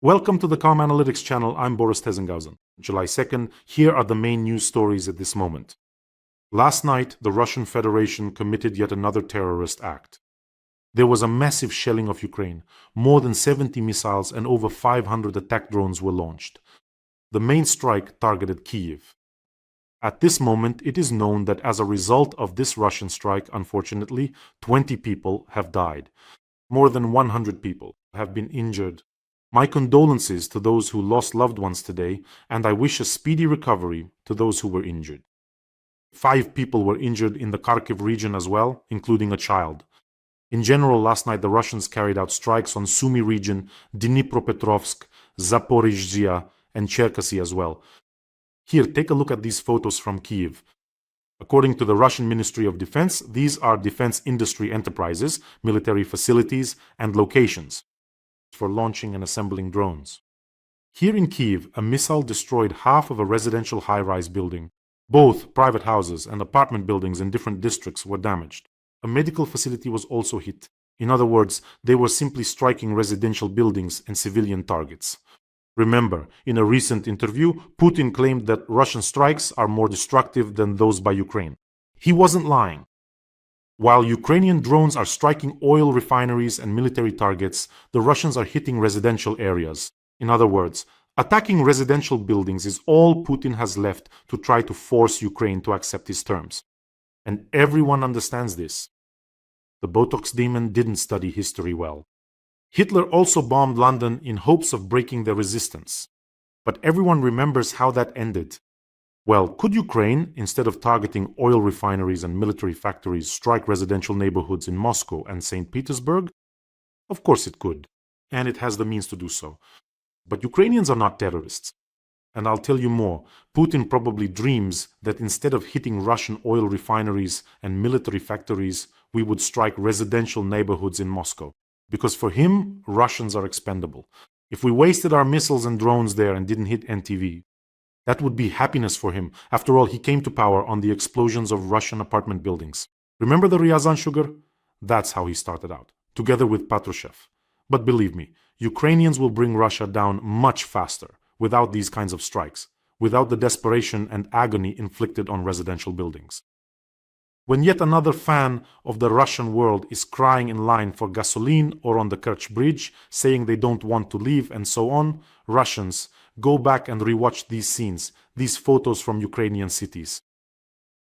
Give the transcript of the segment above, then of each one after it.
Welcome to the Calm Analytics channel. I'm Boris Tezenghausen. July 2nd, here are the main news stories at this moment. Last night, the Russian Federation committed yet another terrorist act. There was a massive shelling of Ukraine. More than 70 missiles and over 500 attack drones were launched. The main strike targeted Kyiv. At this moment, it is known that as a result of this Russian strike, unfortunately, 20 people have died. More than 100 people have been injured. My condolences to those who lost loved ones today, and I wish a speedy recovery to those who were injured. 5 people were injured in the Kharkiv region as well, including a child. In general, last night the Russians carried out strikes on Sumy region, Dnipropetrovsk, Zaporizhzhia, and Cherkasy as well. Here, take a look at these photos from Kyiv. According to the Russian Ministry of Defense, these are defense industry enterprises, military facilities, and locations for launching and assembling drones. Here in Kyiv, a missile destroyed half of a residential high-rise building. Both private houses and apartment buildings in different districts were damaged. A medical facility was also hit. In other words, they were simply striking residential buildings and civilian targets. Remember, in a recent interview, Putin claimed that Russian strikes are more destructive than those by Ukraine. He wasn't lying. While Ukrainian drones are striking oil refineries and military targets, the Russians are hitting residential areas. In other words, attacking residential buildings is all Putin has left to try to force Ukraine to accept his terms. And everyone understands this. The Botox demon didn't study history well. Hitler also bombed London in hopes of breaking the resistance. But everyone remembers how that ended. Well, could Ukraine, instead of targeting oil refineries and military factories, strike residential neighborhoods in Moscow and St. Petersburg? Of course it could, and it has the means to do so. But Ukrainians are not terrorists. And I'll tell you more, Putin probably dreams that instead of hitting Russian oil refineries and military factories, we would strike residential neighborhoods in Moscow. Because for him, Russians are expendable. If we wasted our missiles and drones there and didn't hit NTV, that would be happiness for him. After all, he came to power on the explosions of Russian apartment buildings. Remember the Ryazan sugar? That's how he started out, together with Patrushev. But believe me, Ukrainians will bring Russia down much faster without these kinds of strikes, without the desperation and agony inflicted on residential buildings. When yet another fan of the Russian world is crying in line for gasoline or on the Kerch Bridge, saying they don't want to leave and so on, Russians, go back and rewatch these scenes, these photos from Ukrainian cities.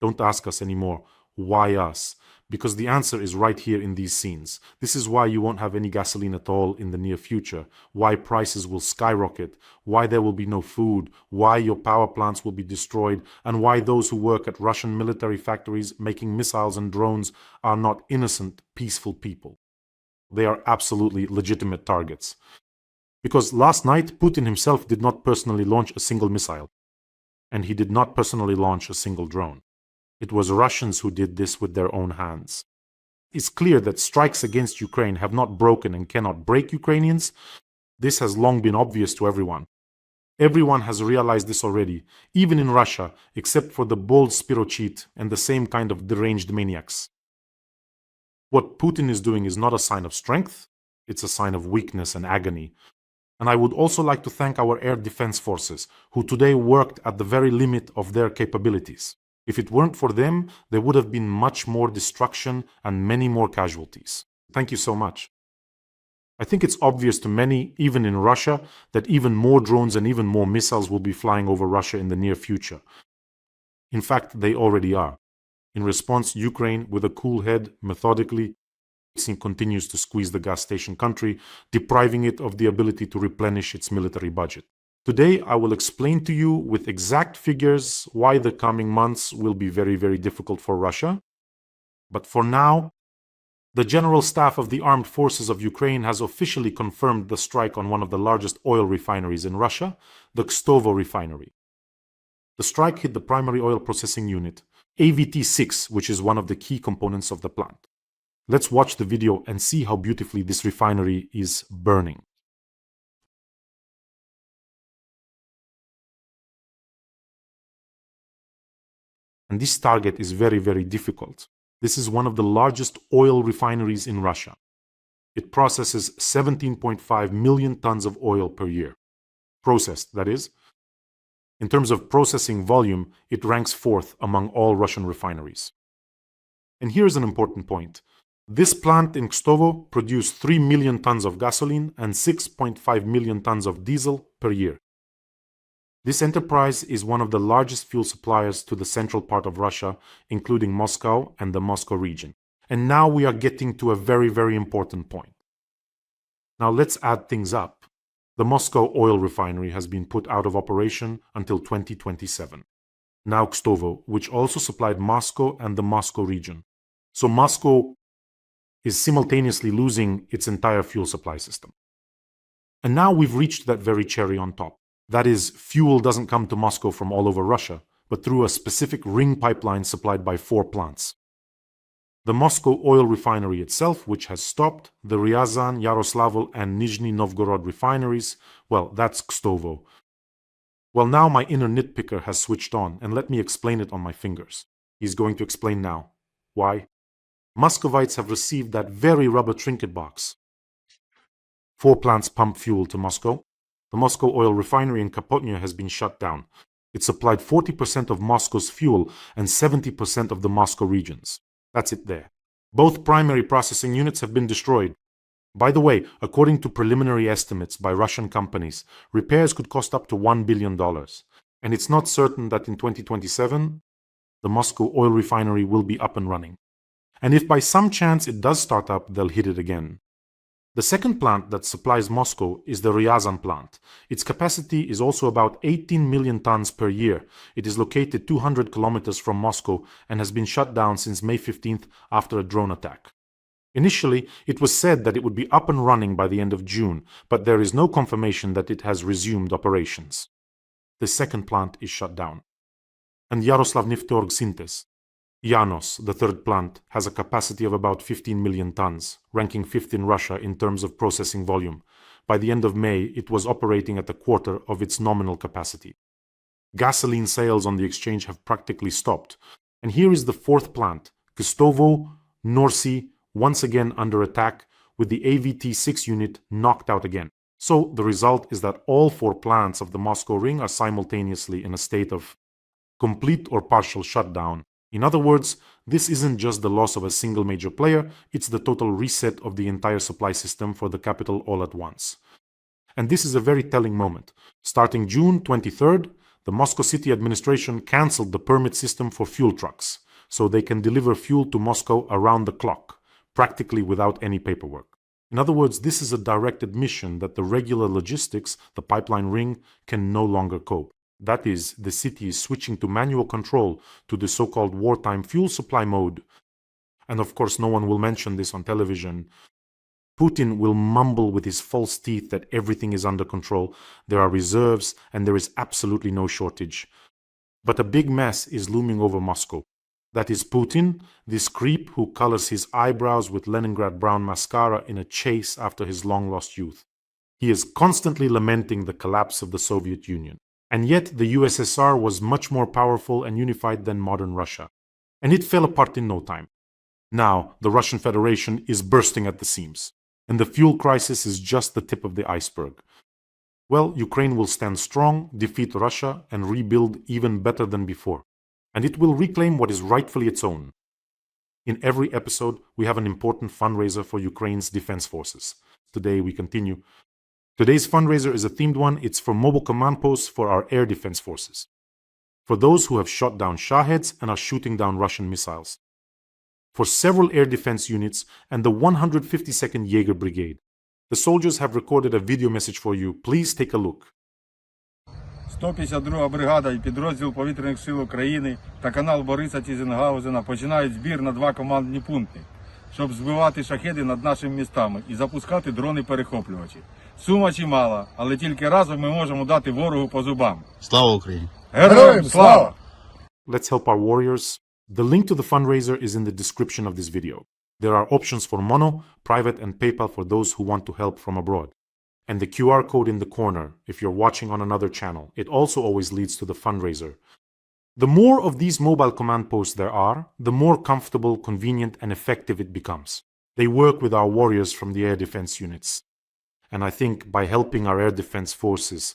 Don't ask us anymore, why us? Because the answer is right here in these scenes. This is why you won't have any gasoline at all in the near future, why prices will skyrocket, why there will be no food, why your power plants will be destroyed, and why those who work at Russian military factories making missiles and drones are not innocent, peaceful people. They are absolutely legitimate targets. Because last night, Putin himself did not personally launch a single missile, and he did not personally launch a single drone. It was Russians who did this with their own hands. It's clear that strikes against Ukraine have not broken and cannot break Ukrainians. This has long been obvious to everyone. Everyone has realized this already, even in Russia, except for the bold Spirochit and the same kind of deranged maniacs. What Putin is doing is not a sign of strength, it's a sign of weakness and agony. And I would also like to thank our air defense forces, who today worked at the very limit of their capabilities. If it weren't for them, there would have been much more destruction and many more casualties. Thank you so much. I think it's obvious to many, even in Russia, that even more drones and even more missiles will be flying over Russia in the near future. In fact, they already are. In response, Ukraine, with a cool head, methodically, continues to squeeze the gas station country, depriving it of the ability to replenish its military budget. Today, I will explain to you with exact figures why the coming months will be very, very difficult for Russia. But for now, the General Staff of the Armed Forces of Ukraine has officially confirmed the strike on one of the largest oil refineries in Russia, the Kstovo refinery. The strike hit the primary oil processing unit, AVT-6, which is one of the key components of the plant. Let's watch the video and see how beautifully this refinery is burning. And this target is very, very difficult. This is one of the largest oil refineries in Russia. It processes 17.5 million tons of oil per year. Processed, that is. In terms of processing volume, it ranks fourth among all Russian refineries. And here's an important point. This plant in Kstovo produced 3 million tons of gasoline and 6.5 million tons of diesel per year. This enterprise is one of the largest fuel suppliers to the central part of Russia, including Moscow and the Moscow region. And now we are getting to a very, very important point. Now let's add things up. The Moscow oil refinery has been put out of operation until 2027. Now Kstovo, which also supplied Moscow and the Moscow region. So Moscow is simultaneously losing its entire fuel supply system. And now we've reached that very cherry on top. That is, fuel doesn't come to Moscow from all over Russia, but through a specific ring pipeline supplied by 4 plants. The Moscow oil refinery itself, which has stopped, the Ryazan, Yaroslavl, and Nizhny Novgorod refineries, well, that's Kstovo. Well, now my inner nitpicker has switched on, and let me explain it on my fingers. He's going to explain now. Why? Muscovites have received that very rubber trinket box. 4 plants pump fuel to Moscow. The Moscow oil refinery in Kapotnya has been shut down. It supplied 40% of Moscow's fuel and 70% of the Moscow regions. That's it there. Both primary processing units have been destroyed. By the way, according to preliminary estimates by Russian companies, repairs could cost up to $1 billion. And it's not certain that in 2027, the Moscow oil refinery will be up and running. And if by some chance it does start up, they'll hit it again. The second plant that supplies Moscow is the Ryazan plant. Its capacity is also about 18 million tons per year. It is located 200 kilometers from Moscow and has been shut down since May 15th after a drone attack. Initially, it was said that it would be up and running by the end of June, but there is no confirmation that it has resumed operations. The second plant is shut down. And Yaroslav Neftorg Syntes, Yanos, the third plant, has a capacity of about 15 million tons, ranking 5th in Russia in terms of processing volume. By the end of May, it was operating at a quarter of its nominal capacity. Gasoline sales on the exchange have practically stopped. And here is the fourth plant, Kstovo, North Sea, once again under attack, with the AVT-6 unit knocked out again. So the result is that all 4 plants of the Moscow ring are simultaneously in a state of complete or partial shutdown. In other words, this isn't just the loss of a single major player, it's the total reset of the entire supply system for the capital all at once. And this is a very telling moment. Starting June 23rd, the Moscow city administration cancelled the permit system for fuel trucks, so they can deliver fuel to Moscow around the clock, practically without any paperwork. In other words, this is a direct admission that the regular logistics, the pipeline ring, can no longer cope. That is, the city is switching to manual control to the so-called wartime fuel supply mode. And of course, no one will mention this on television. Putin will mumble with his false teeth that everything is under control, there are reserves, and there is absolutely no shortage. But a big mess is looming over Moscow. That is Putin, this creep who colors his eyebrows with Leningrad brown mascara in a chase after his long-lost youth. He is constantly lamenting the collapse of the Soviet Union. And yet the USSR was much more powerful and unified than modern Russia. And it fell apart in no time. Now, the Russian Federation is bursting at the seams. And the fuel crisis is just the tip of the iceberg. Well, Ukraine will stand strong, defeat Russia, and rebuild even better than before. And it will reclaim what is rightfully its own. In every episode, we have an important fundraiser for Ukraine's defense forces. Today, we continue. Today's fundraiser is a themed one. It's for mobile command posts for our air defense forces. For those who have shot down Shaheds and are shooting down Russian missiles. For several air defense units and the 152nd Jaeger Brigade. The soldiers have recorded a video message for you. Please take a look. 152 бригада і підрозділ повітряних сил України та канал Бориса Тізенгаузена починають збір на 2 командні пункти, щоб збивати шахеди над нашими містами і запускати дрони-перехоплювачі. Сума чимала, але тільки разом ми можемо дати ворогу по зубам. Слава Україні! Героям слава! Let's help our warriors. The link to the fundraiser is in the description of this video. There are options for Mono, Private, and PayPal for those who want to help from abroad. And the QR code in the corner, if you're watching on another channel, it also always leads to the fundraiser. The more of these mobile command posts there are, the more comfortable, convenient, and effective it becomes. They work with our warriors from the air defense units. And I think by helping our air defense forces,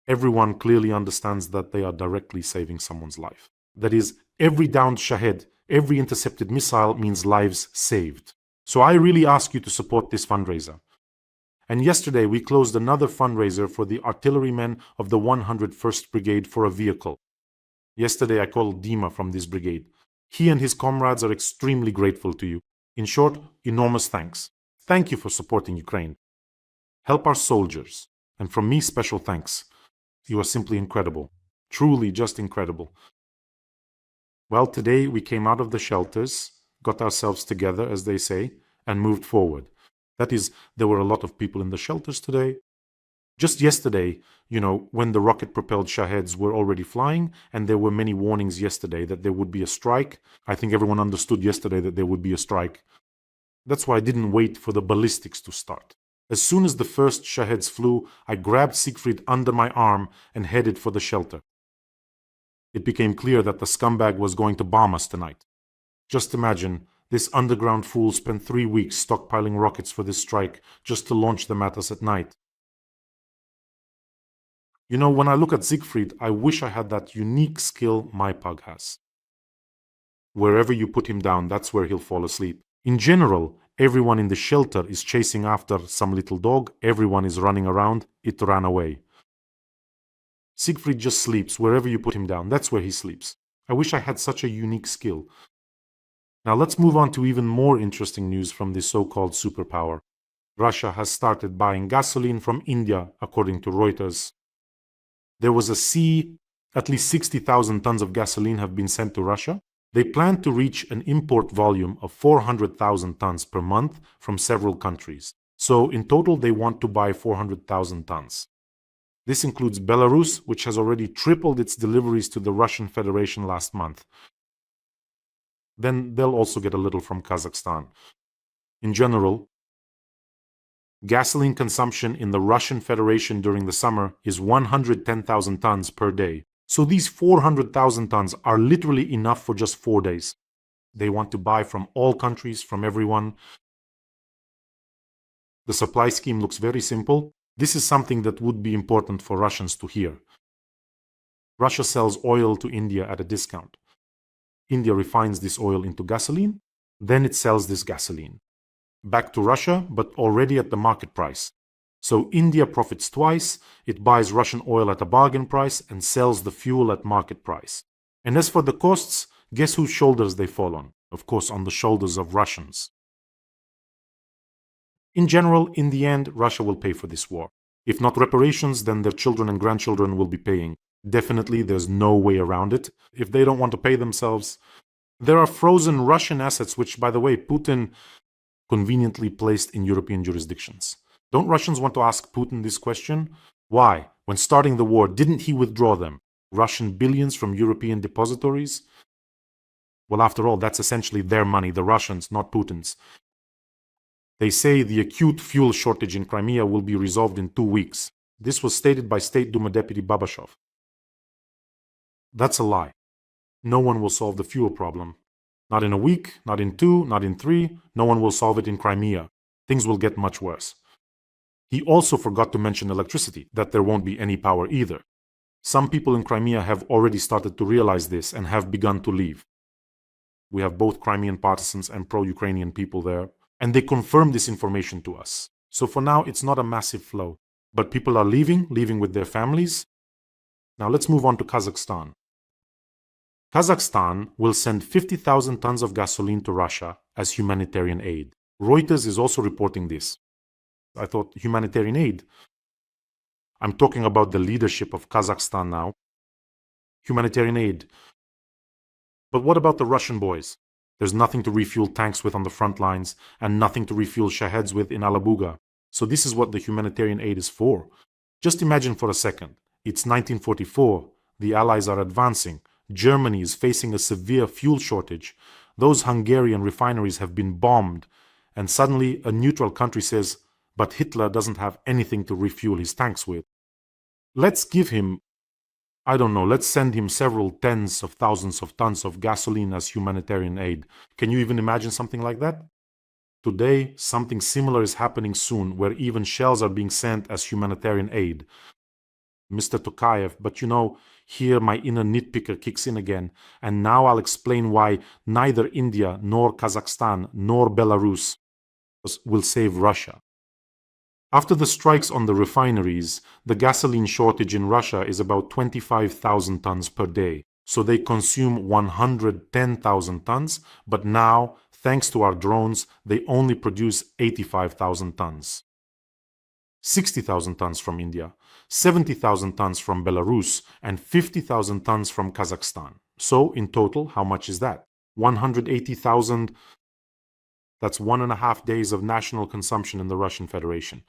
everyone clearly understands that they are directly saving someone's life. That is, every downed Shahed, every intercepted missile means lives saved. So I really ask you to support this fundraiser. And yesterday we closed another fundraiser for the artillerymen of the 101st Brigade for a vehicle. Yesterday I called Dima from this brigade. He and his comrades are extremely grateful to you. In short, enormous thanks. Thank you for supporting Ukraine. Help our soldiers. And from me, special thanks. You are simply incredible. Truly just incredible. Well, today we came out of the shelters, got ourselves together, as they say, and moved forward. That is, there were a lot of people in the shelters today. Just yesterday, when the rocket-propelled Shaheds were already flying, and there were many warnings yesterday that there would be a strike. I think everyone understood yesterday that there would be a strike. That's why I didn't wait for the ballistics to start. As soon as the first Shaheds flew, I grabbed Siegfried under my arm and headed for the shelter. It became clear that the scumbag was going to bomb us tonight. Just imagine, this underground fool spent 3 weeks stockpiling rockets for this strike just to launch them at us at night. When I look at Siegfried, I wish I had that unique skill my pug has. Wherever you put him down, that's where he'll fall asleep. In general, everyone in the shelter is chasing after some little dog, everyone is running around, it ran away. Siegfried just sleeps wherever you put him down, that's where he sleeps. I wish I had such a unique skill. Now let's move on to even more interesting news from this so-called superpower. Russia has started buying gasoline from India, according to Reuters. There was a sea, at least 60,000 tons of gasoline have been sent to Russia. They plan to reach an import volume of 400,000 tons per month from several countries. So in total, they want to buy 400,000 tons. This includes Belarus, which has already tripled its deliveries to the Russian Federation last month. Then they'll also get a little from Kazakhstan. In general, gasoline consumption in the Russian Federation during the summer is 110,000 tons per day. So these 400,000 tons are literally enough for just 4 days. They want to buy from all countries, from everyone. The supply scheme looks very simple. This is something that would be important for Russians to hear. Russia sells oil to India at a discount. India refines this oil into gasoline, then it sells this gasoline back to Russia, but already at the market price. So India profits twice, it buys Russian oil at a bargain price and sells the fuel at market price. And as for the costs, guess whose shoulders they fall on? Of course, on the shoulders of Russians. In general, in the end, Russia will pay for this war. If not reparations, then their children and grandchildren will be paying. Definitely, there's no way around it. If they don't want to pay themselves, there are frozen Russian assets, which, by the way, Putin conveniently placed in European jurisdictions. Don't Russians want to ask Putin this question? Why, when starting the war, didn't he withdraw them? Russian billions from European depositories? Well, after all, that's essentially their money, the Russians, not Putin's. They say the acute fuel shortage in Crimea will be resolved in 2 weeks. This was stated by State Duma Deputy Babashov. That's a lie. No one will solve the fuel problem. Not in a week, not in 2, not in 3. No one will solve it in Crimea. Things will get much worse. He also forgot to mention electricity, that there won't be any power either. Some people in Crimea have already started to realize this and have begun to leave. We have both Crimean partisans and pro-Ukrainian people there, and they confirm this information to us. So for now, it's not a massive flow. But people are leaving with their families. Now let's move on to Kazakhstan. Kazakhstan will send 50,000 tons of gasoline to Russia as humanitarian aid. Reuters is also reporting this. I thought, humanitarian aid? I'm talking about the leadership of Kazakhstan now. Humanitarian aid. But what about the Russian boys? There's nothing to refuel tanks with on the front lines and nothing to refuel Shaheds with in Alabuga. So this is what the humanitarian aid is for. Just imagine for a second. It's 1944. The Allies are advancing. Germany is facing a severe fuel shortage. Those Hungarian refineries have been bombed. And suddenly a neutral country says, but Hitler doesn't have anything to refuel his tanks with. Let's give him, let's send him several tens of thousands of tons of gasoline as humanitarian aid. Can you even imagine something like that? Today, something similar is happening soon, where even shells are being sent as humanitarian aid. Mr. Tokayev, but here my inner nitpicker kicks in again, and now I'll explain why neither India, nor Kazakhstan, nor Belarus will save Russia. After the strikes on the refineries, the gasoline shortage in Russia is about 25,000 tons per day. So they consume 110,000 tons, but now, thanks to our drones, they only produce 85,000 tons. 60,000 tons from India, 70,000 tons from Belarus, and 50,000 tons from Kazakhstan. So, in total, how much is that? 180,000. That's 1.5 days of national consumption in the Russian Federation.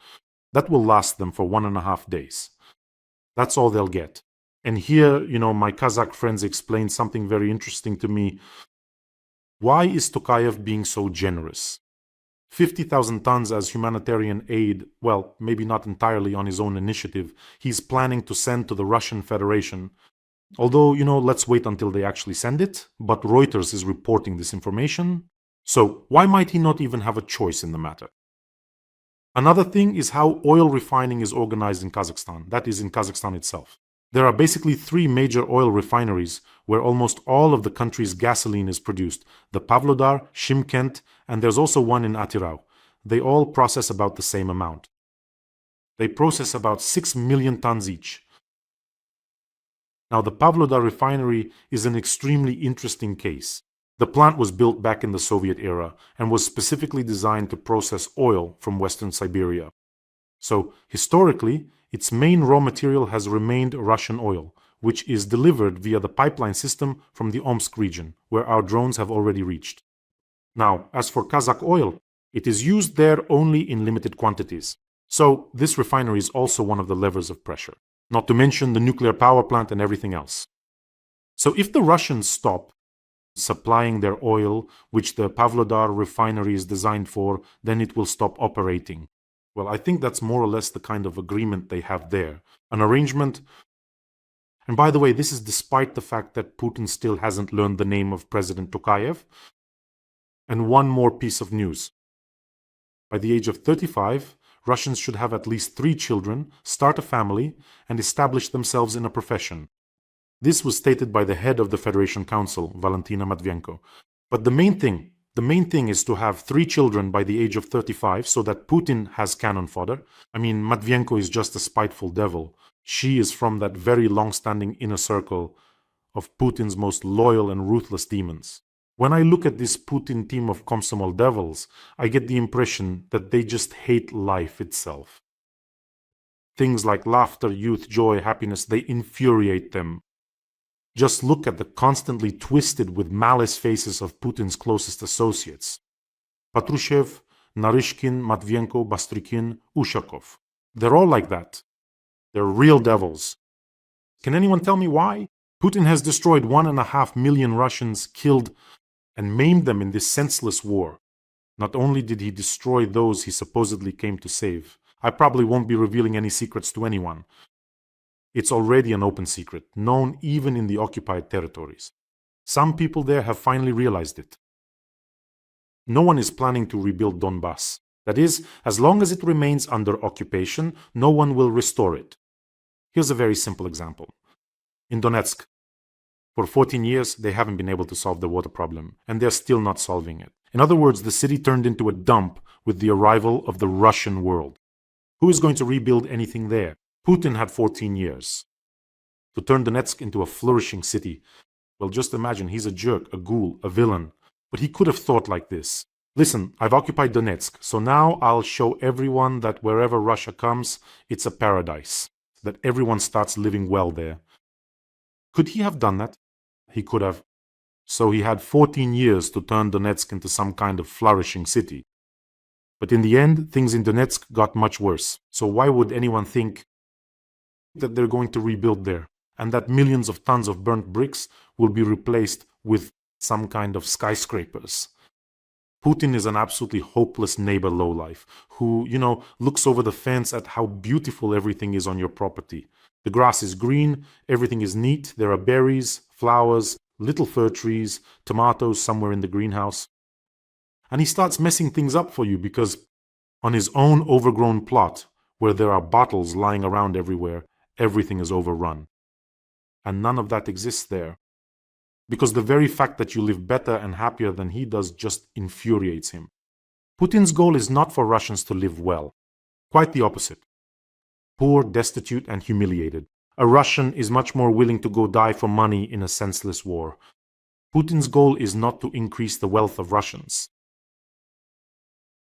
That will last them for 1.5 days. That's all they'll get. And here, my Kazakh friends explained something very interesting to me. Why is Tokayev being so generous? 50,000 tons as humanitarian aid, well, maybe not entirely on his own initiative, he's planning to send to the Russian Federation. Although, let's wait until they actually send it, but Reuters is reporting this information. So, why might he not even have a choice in the matter? Another thing is how oil refining is organized in Kazakhstan, that is, in Kazakhstan itself. There are basically 3 major oil refineries where almost all of the country's gasoline is produced: the Pavlodar, Shymkent, and there's also one in Atirau. They all process about the same amount. They process about 6 million tons each. Now, the Pavlodar refinery is an extremely interesting case. The plant was built back in the Soviet era and was specifically designed to process oil from Western Siberia. So, historically, its main raw material has remained Russian oil, which is delivered via the pipeline system from the Omsk region, where our drones have already reached. Now, as for Kazakh oil, it is used there only in limited quantities. So, this refinery is also one of the levers of pressure, not to mention the nuclear power plant and everything else. So, if the Russians stop supplying their oil, which the Pavlodar refinery is designed for, then it will stop operating. Well, I think that's more or less the kind of agreement they have there. An arrangement. And by the way, this is despite the fact that Putin still hasn't learned the name of President Tokayev. And one more piece of news. By the age of 35, Russians should have at least 3 children, start a family, and establish themselves in a profession. This was stated by the head of the Federation Council, Valentina Matviyenko. But the main thing is to have 3 children by the age of 35 so that Putin has cannon fodder. I mean, Matviyenko is just a spiteful devil. She is from that very long-standing inner circle of Putin's most loyal and ruthless demons. When I look at this Putin team of Komsomol devils, I get the impression that they just hate life itself. Things like laughter, youth, joy, happiness, they infuriate them. Just look at the constantly twisted with malice faces of Putin's closest associates. Patrushev, Narishkin, Matviyenko, Bastrykin, Ushakov. They're all like that. They're real devils. Can anyone tell me why? Putin has destroyed 1.5 million Russians, killed and maimed them in this senseless war. Not only did he destroy those he supposedly came to save, I probably won't be revealing any secrets to anyone. It's already an open secret, known even in the occupied territories. Some people there have finally realized it. No one is planning to rebuild Donbass. That is, as long as it remains under occupation, no one will restore it. Here's a very simple example. In Donetsk, for 14 years, they haven't been able to solve the water problem, and they're still not solving it. In other words, the city turned into a dump with the arrival of the Russian world. Who is going to rebuild anything there? Putin had 14 years to turn Donetsk into a flourishing city. Well, just imagine, he's a jerk, a ghoul, a villain. But he could have thought like this. Listen, I've occupied Donetsk, so now I'll show everyone that wherever Russia comes, it's a paradise, that everyone starts living well there. Could he have done that? He could have. So he had 14 years to turn Donetsk into some kind of flourishing city. But in the end, things in Donetsk got much worse. So why would anyone think that they're going to rebuild there, and that millions of tons of burnt bricks will be replaced with some kind of skyscrapers? Putin is an absolutely hopeless neighbor lowlife who, looks over the fence at how beautiful everything is on your property. The grass is green, everything is neat, there are berries, flowers, little fir trees, tomatoes somewhere in the greenhouse. And he starts messing things up for you because on his own overgrown plot, where there are bottles lying around everywhere, everything is overrun. And none of that exists there. Because the very fact that you live better and happier than he does just infuriates him. Putin's goal is not for Russians to live well. Quite the opposite. Poor, destitute, and humiliated. A Russian is much more willing to go die for money in a senseless war. Putin's goal is not to increase the wealth of Russians.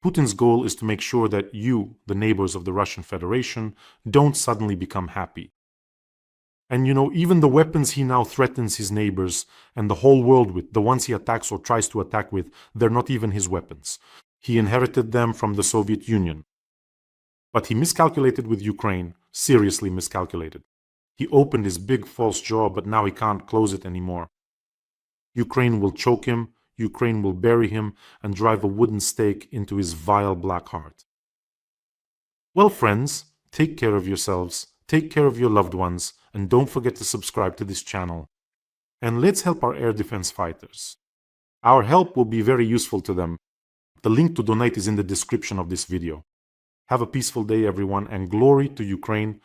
Putin's goal is to make sure that you, the neighbors of the Russian Federation, don't suddenly become happy. And even the weapons he now threatens his neighbors and the whole world with, the ones he attacks or tries to attack with, they're not even his weapons. He inherited them from the Soviet Union. But he miscalculated with Ukraine, seriously miscalculated. He opened his big false jaw, but now he can't close it anymore. Ukraine will choke him, Ukraine will bury him, and drive a wooden stake into his vile black heart. Well, friends, take care of yourselves, take care of your loved ones, and don't forget to subscribe to this channel. And let's help our air defense fighters. Our help will be very useful to them. The link to donate is in the description of this video. Have a peaceful day, everyone, and glory to Ukraine,